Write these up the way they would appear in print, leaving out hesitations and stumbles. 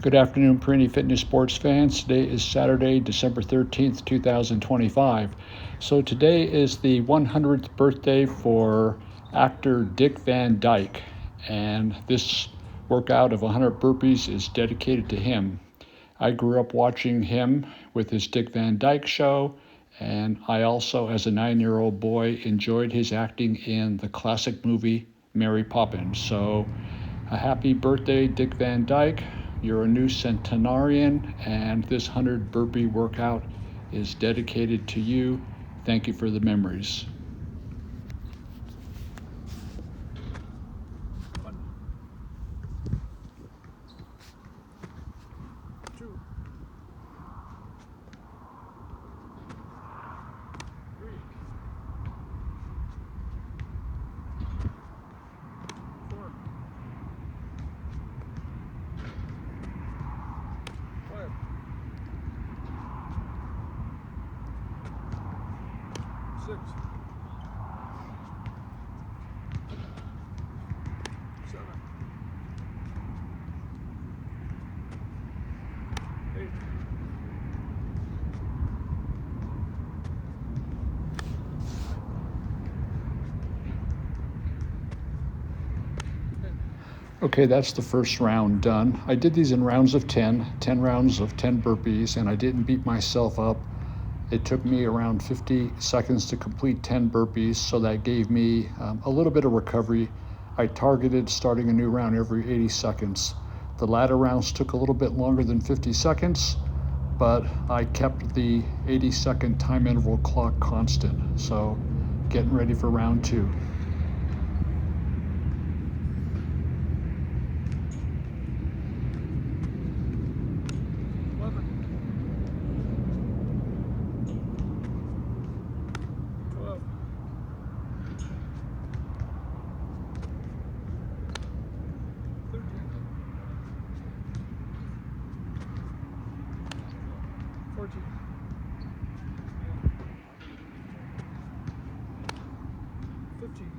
Good afternoon, Pierini Fitness sports fans. Today is Saturday, December 13th, 2025. So today is the 100th birthday for actor Dick Van Dyke, and this workout of 100 burpees is dedicated to him. I grew up watching him with his Dick Van Dyke show, and I also, as a 9-year-old boy, enjoyed his acting in the classic movie Mary Poppins. So a happy birthday, Dick Van Dyke. You're a new centenarian, and this 100 burpee workout is dedicated to you. Thank you for the memories. One, two, three, four, five, six, seven, eight, Okay, that's the first round done. I did these in rounds of 10 rounds of 10 burpees, and I didn't beat myself up. It took me around 50 seconds to complete 10 burpees, so that gave me a little bit of recovery. I targeted starting a new round every 80 seconds. The latter rounds took a little bit longer than 50 seconds, but I kept the 80-second time interval clock constant. So getting ready for round two. 11, 12, 13, 14, 15,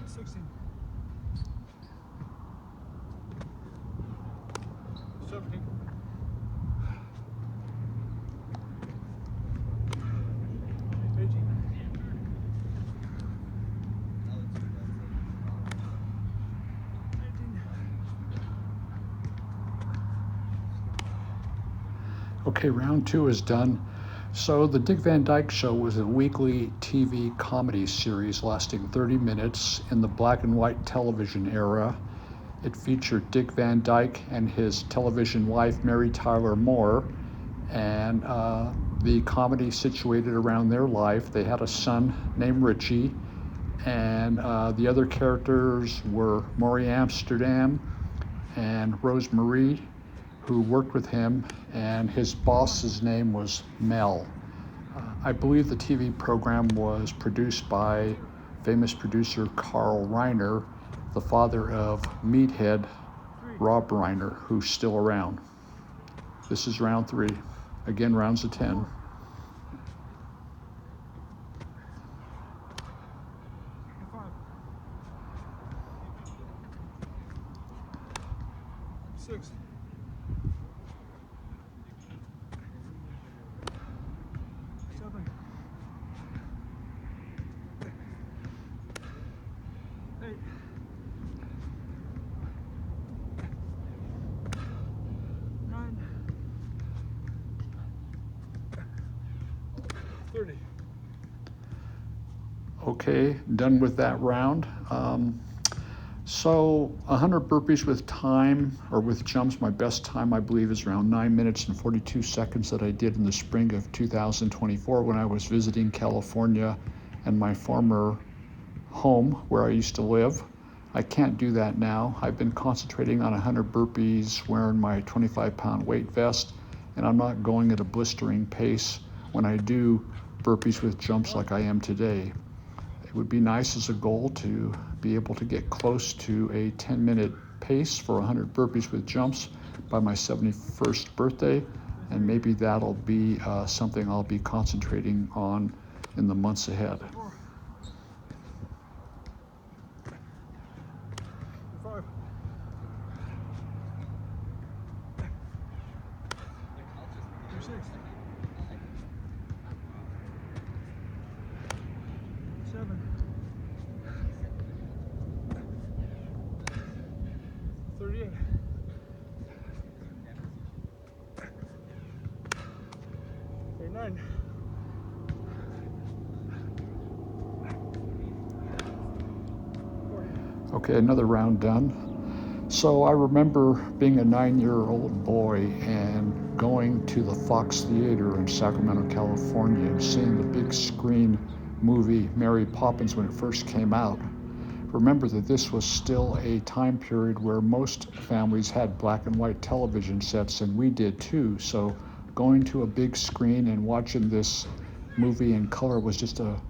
16, 17, 18, 19, Okay, round two is done. So the Dick Van Dyke Show was a weekly TV comedy series lasting 30 minutes in the black and white television era. It featured Dick Van Dyke and his television wife, Mary Tyler Moore, and the comedy situated around their life. They had a son named Richie, and the other characters were Maury Amsterdam and Rose Marie, who worked with him, and his boss's name was Mel. I believe the TV program was produced by famous producer Carl Reiner, the father of Meathead Rob Reiner, who's still around. This is round three. Again, rounds of 10. 5, 6, 7, 8, 9, 30. Okay, done with that round. So 100 burpees with time, or with jumps, my best time I believe is around 9 minutes and 42 seconds that I did in the spring of 2024 when I was visiting California and my former home where I used to live. I can't do that now. I've been concentrating on 100 burpees wearing my 25-pound weight vest, and I'm not going at a blistering pace when I do burpees with jumps like I am today. It would be nice as a goal to be able to get close to a 10-minute pace for 100 burpees with jumps by my 71st birthday, and maybe that'll be something I'll be concentrating on in the months ahead. 4, 35. 36. 7. 38. 39. 40. Okay, another round done. So I remember being a 9-year-old boy and going to the Fox Theater in Sacramento, California, and seeing the big screen movie Mary Poppins when it first came out. Remember that this was still a time period where most families had black and white television sets, and we did too. So going to a big screen and watching this movie in color was just a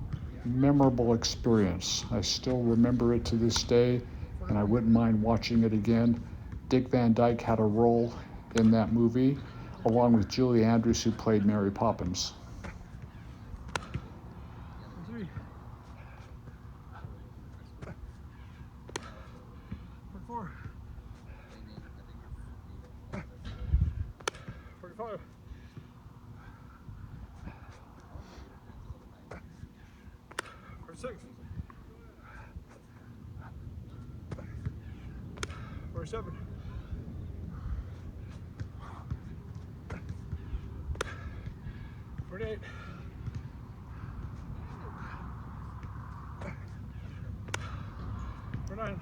memorable experience. I still remember it to this day, and I wouldn't mind watching it again. Dick Van Dyke had a role in that movie, along with Julie Andrews, who played Mary Poppins. 43. 44. 45. 46. 47. 48. 49.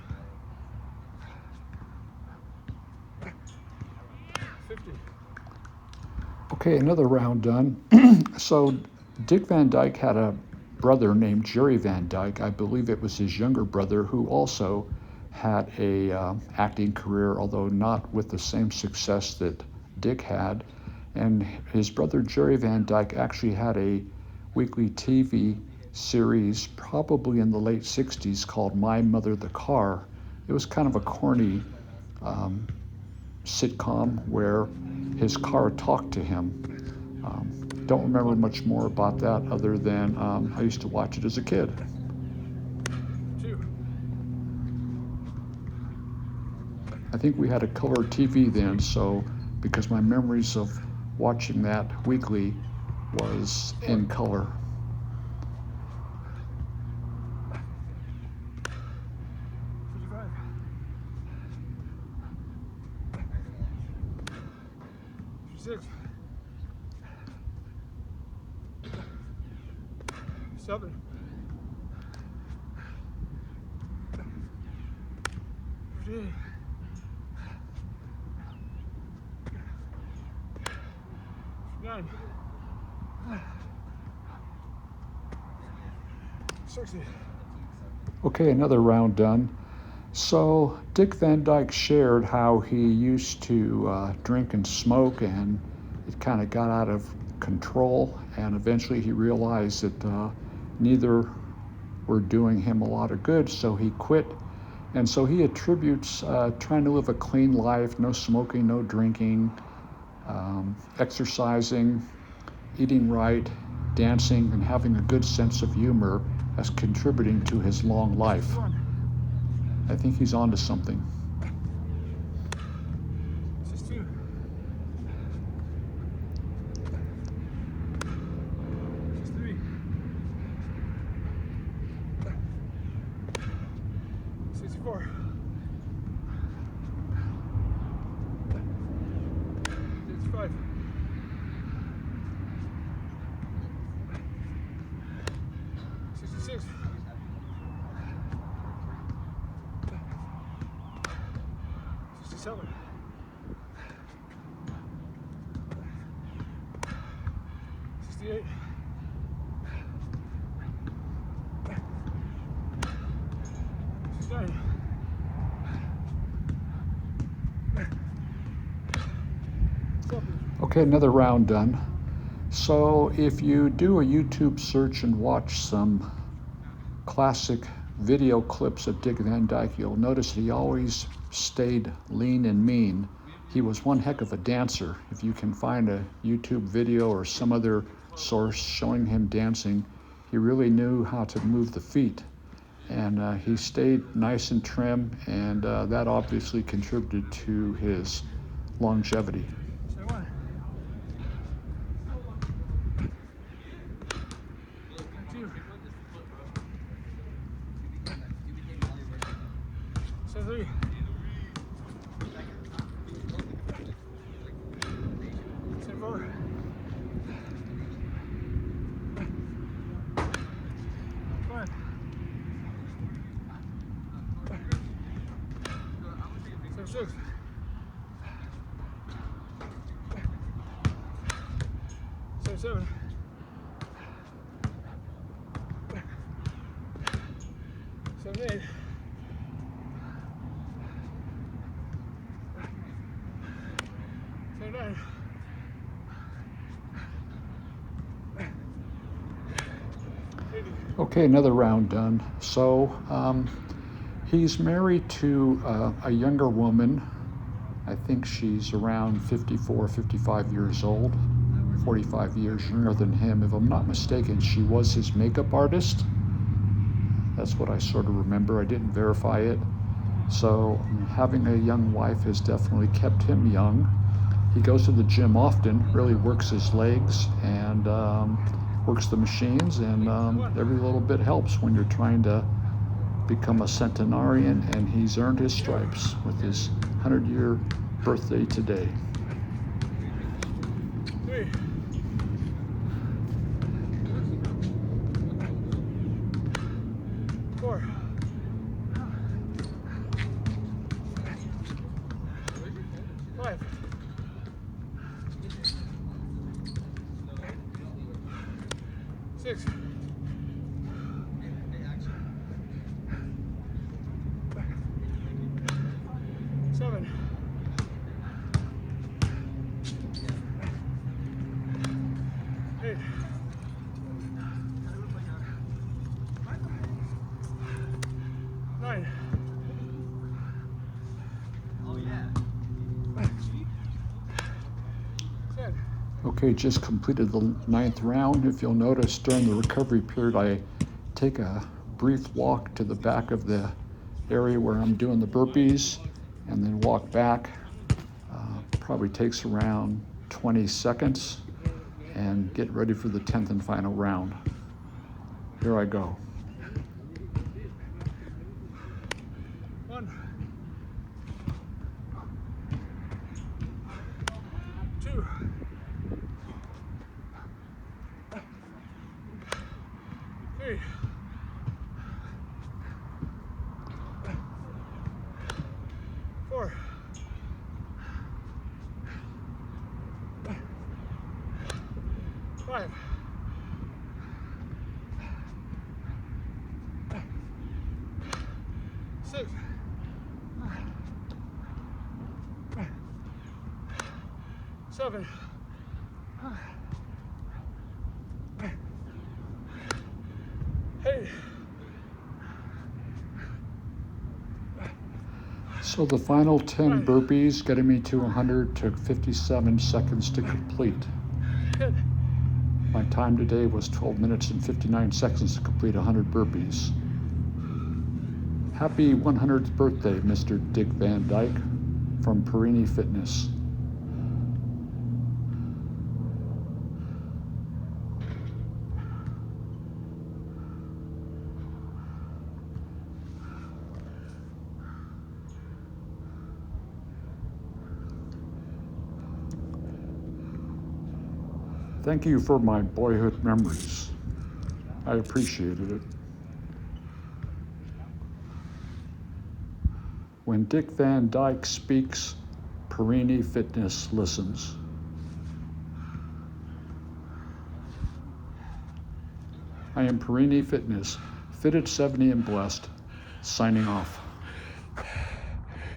50. Okay, another round done. So Dick Van Dyke had a brother named Jerry Van Dyke. I believe it was his younger brother, who also had a acting career, although not with the same success that Dick had. And his brother Jerry Van Dyke actually had a weekly TV series, probably in the late 60s, called My Mother the Car. It was kind of a corny sitcom where his car talked to him. Don't remember much more about that other than I used to watch it as a kid. 2. I think we had a color TV then, so because my memories of watching that weekly was in color. 55. 56. 7. 58. 59. 60. Okay, another round done. So Dick Van Dyke shared how he used to drink and smoke, and it kind of got out of control, and eventually he realized that neither were doing him a lot of good, so he quit. And so he attributes trying to live a clean life, no smoking, no drinking, exercising, eating right, dancing, and having a good sense of humor as contributing to his long life. 61. I think he's onto something. 62. 63. 64. 65. 66. 67. 68. 69. 70. Okay, another round done. So if you do a YouTube search and watch some classic video clips of Dick Van Dyke, you'll notice that he always stayed lean and mean. He was one heck of a dancer. If you can find a YouTube video or some other source showing him dancing, he really knew how to move the feet. and he stayed nice and trim, and that obviously contributed to his longevity. Say one. Two. Say three. Say four. Five. Say six. Say seven. Say eight. Say nine. Okay, another round done. So he's married to a younger woman. I think she's around 54, 55 years old, 45 years younger than him. If I'm not mistaken, she was his makeup artist. That's what I sort of remember. I didn't verify it. So having a young wife has definitely kept him young. He goes to the gym often, really works his legs and works the machines, and every little bit helps when you're trying to become a centenarian, and he's earned his stripes with his 100-year birthday today. Three. Four. Five. Six. Seven. Eight. Nine. Oh yeah. 10. Okay, just completed the 9th round. If you'll notice, during the recovery period, I take a brief walk to the back of the area where I'm doing the burpees and then walk back. Probably takes around 20 seconds, and get ready for the 10th and final round. Here I go. 1. 2. 3. 4. 5. 6. 7. 8. So the final 10 burpees, getting me to 100, took 57 seconds to complete. Good. My time today was 12 minutes and 59 seconds to complete 100 burpees. Happy 100th birthday, Mr. Dick Van Dyke from Pierini Fitness. Thank you for my boyhood memories. I appreciated it. When Dick Van Dyke speaks, Pierini Fitness listens. I am Pierini Fitness, fit at 70 and blessed, signing off.